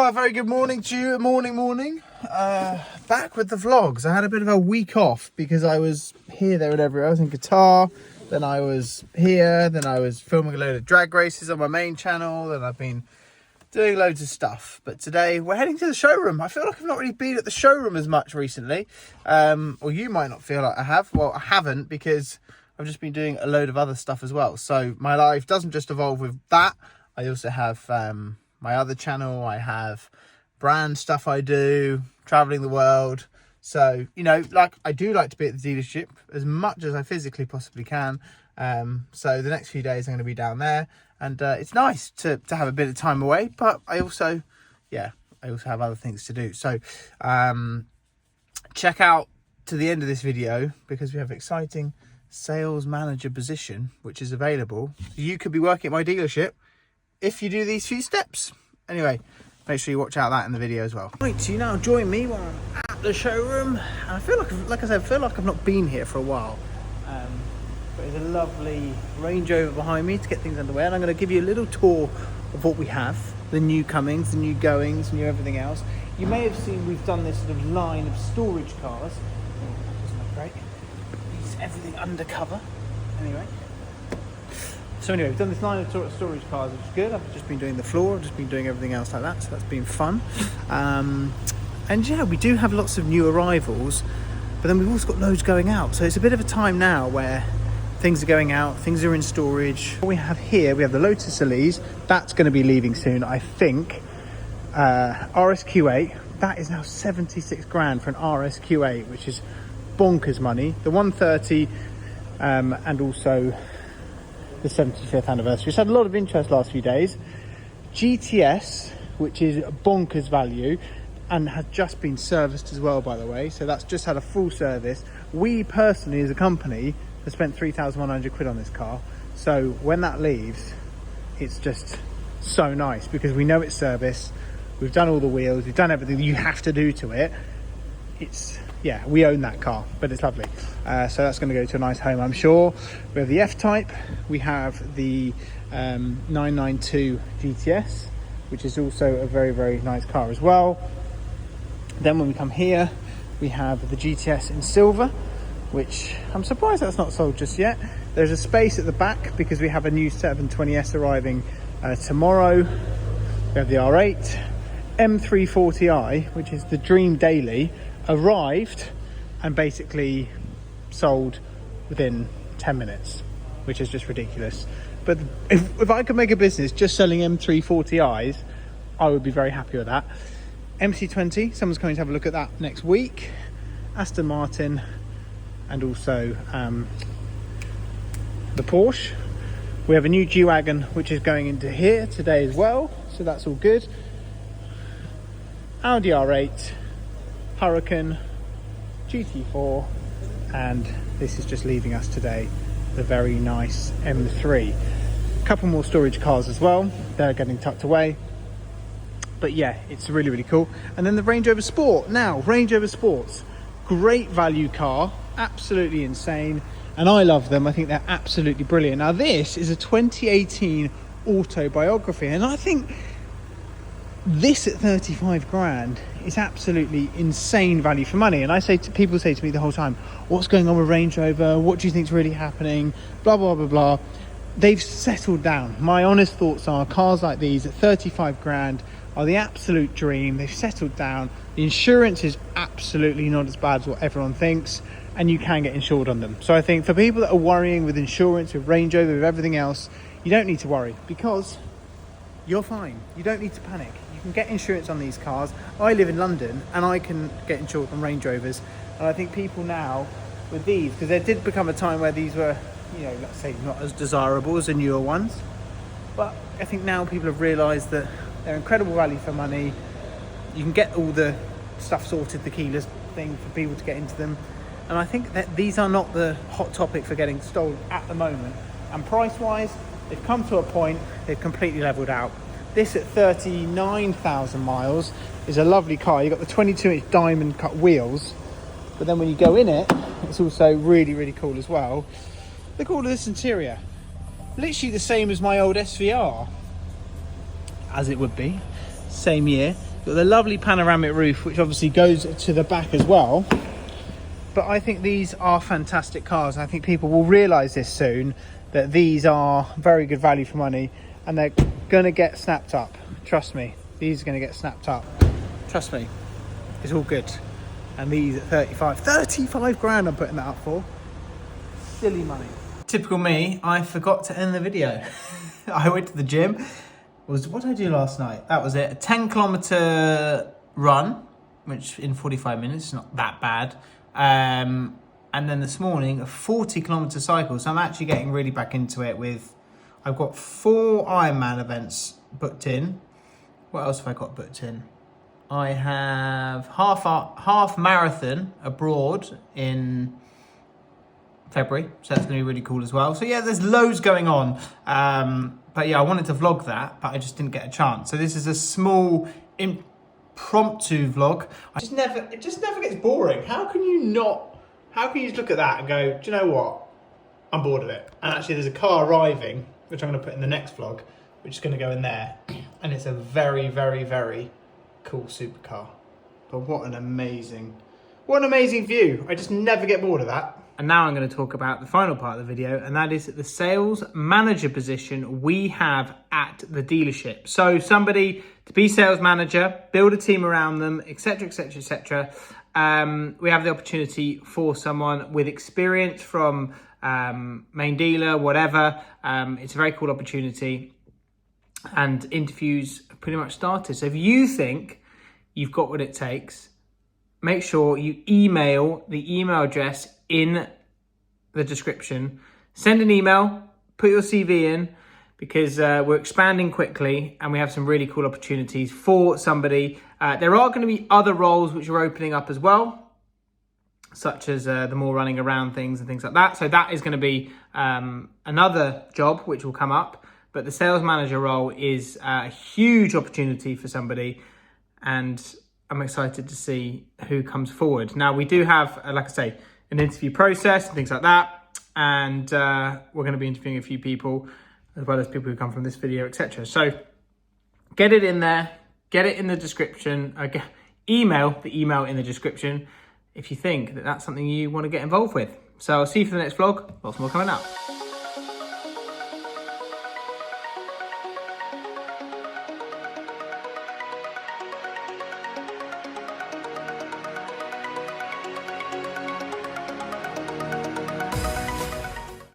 Well, a very good morning to you. Morning. Back with the vlogs. I had a bit of a week off because I was here, there and everywhere. I was in Qatar, then I was here, then I was filming a load of drag races on my main channel, then I've been doing loads of stuff. But today we're heading to the showroom. I feel like I've not really been at the showroom as much recently. Or you might not feel like I have. Well, I haven't because I've just been doing a load of other stuff as well. So my life doesn't just evolve with that. I also have my other channel. I have brand stuff I do, traveling the world. So, you know, like I do like to be at the dealership as much as I physically possibly can. So the next few days I'm going to be down there, and it's nice to have a bit of time away, but I also have other things to do. So check out to the end of this video because we have an exciting sales manager position which is available. You could be working at my dealership if you do these few steps. Anyway, make sure you watch out that in the video as well. Right, so you now join me while I'm at the showroom. And I feel like I feel like I've not been here for a while. But there's a lovely Range Rover behind me to get things underway. And I'm going to give you a little tour of what we have. The new comings, the new goings, new everything else. You may have seen we've done this sort of line of storage cars. Doesn't look great. It's everything undercover. Anyway. So anyway, we've done this line of storage cars, which is good. I've just been doing the floor, I've just been doing everything else like that, so that's been fun. And yeah, we do have lots of new arrivals, but then we've also got loads going out. So it's a bit of a time now where things are going out, things are in storage. What we have here, we have the Lotus Elise. That's going to be leaving soon, I think. RSQ8, that is now 76 grand for an RSQ8, which is bonkers money. The 130 and also the 75th anniversary. It's had a lot of interest last few days. GTS, which is bonkers value and has just been serviced as well, by the way, so that's just had a full service. We personally as a company have spent 3,100 quid on this car, so when that leaves it's just so nice because we know it's serviced, we've done all the wheels, we've done everything you have to do to it. It's, yeah, we own that car, but it's lovely. So that's going to go to a nice home, I'm sure. We have the F-Type. We have the 992 GTS, which is also a very, very nice car as well. Then when we come here, we have the GTS in silver, which I'm surprised that's not sold just yet. There's a space at the back because we have a new 720S arriving tomorrow. We have the R8. M340i, which is the Dream Daily, arrived and basically sold within 10 minutes, which is just ridiculous. But if I could make a business just selling M340i's, I would be very happy with that. MC20, someone's coming to have a look at that next week. Aston Martin, and also the Porsche. We have a new G-Wagon which is going into here today as well, so that's all good. Audi R8, Hurricane, GT4, and this is just leaving us today, the very nice M3. A couple more storage cars as well, they're getting tucked away. But yeah, it's really, really cool. And then the Range Rover Sport. Now, Range Rover Sports, great value car, absolutely insane. And I love them, I think they're absolutely brilliant. Now this is a 2018 autobiography, and I think this at 35 grand is absolutely insane value for money. And I say to people, say to me the whole time, what's going on with Range Rover? What do you think is really happening? Blah, blah, blah, blah. They've settled down. My honest thoughts are cars like these at 35 grand are the absolute dream. They've settled down. The insurance is absolutely not as bad as what everyone thinks, and you can get insured on them. So I think for people that are worrying with insurance, with Range Rover, with everything else, you don't need to worry because you're fine. You don't need to panic. You can get insurance on these cars. I live in London and I can get insured on Range Rovers. And I think people now with these, because there did become a time where these were, you know, let's say not as desirable as the newer ones. But I think now people have realised that they're incredible value for money. You can get all the stuff sorted, the keyless thing for people to get into them. And I think that these are not the hot topic for getting stolen at the moment. And price-wise, they've come to a point, they've completely levelled out. This at 39,000 miles is a lovely car. You've got the 22-inch diamond cut wheels, but then when you go in it, it's also really, really cool as well. Look at all of this interior. Literally the same as my old SVR, as it would be. Same year. Got the lovely panoramic roof, which obviously goes to the back as well. But I think these are fantastic cars. I think people will realise this soon, that these are very good value for money, and they're going to get snapped up. Trust me, these are going to get snapped up. Trust me, it's all good. And these at 35 grand I'm putting that up for. Silly money. Typical me, I forgot to end the video. I went to the gym. What did I do last night? That was it. A 10-kilometer run, which in 45 minutes is not that bad. And then this morning, a 40-kilometer cycle. So I'm actually getting really back into it with... I've got 4 Ironman events booked in. What else have I got booked in? I have half marathon abroad in February. So that's going to be really cool as well. So yeah, there's loads going on. But yeah, I wanted to vlog that, but I just didn't get a chance. So this is a small impromptu vlog. It just never gets boring. How can you just look at that and go, do you know what? I'm bored of it. And actually there's a car arriving, which I'm going to put in the next vlog, which is going to go in there. And it's a very, very, very cool supercar. But what an amazing view. I just never get bored of that. And now I'm going to talk about the final part of the video, and that is the sales manager position we have at the dealership. So somebody to be sales manager, build a team around them, etc., etc., etc. We have the opportunity for someone with experience from main dealer, whatever. It's a very cool opportunity, and interviews have pretty much started. So if you think you've got what it takes, make sure you email the email address in the description. Send an email, put your CV in, because we're expanding quickly and we have some really cool opportunities for somebody. There are going to be other roles which are opening up as well, such as the more running around things and things like that. So that is going to be another job which will come up. But the sales manager role is a huge opportunity for somebody, and I'm excited to see who comes forward. Now, we do have, like I say, an interview process and things like that. And we're going to be interviewing a few people, as well as people who come from this video, etc. So get it in there, get it in the description, email the email in the description if you think that that's something you want to get involved with. So I'll see you for the next vlog. Lots more coming up.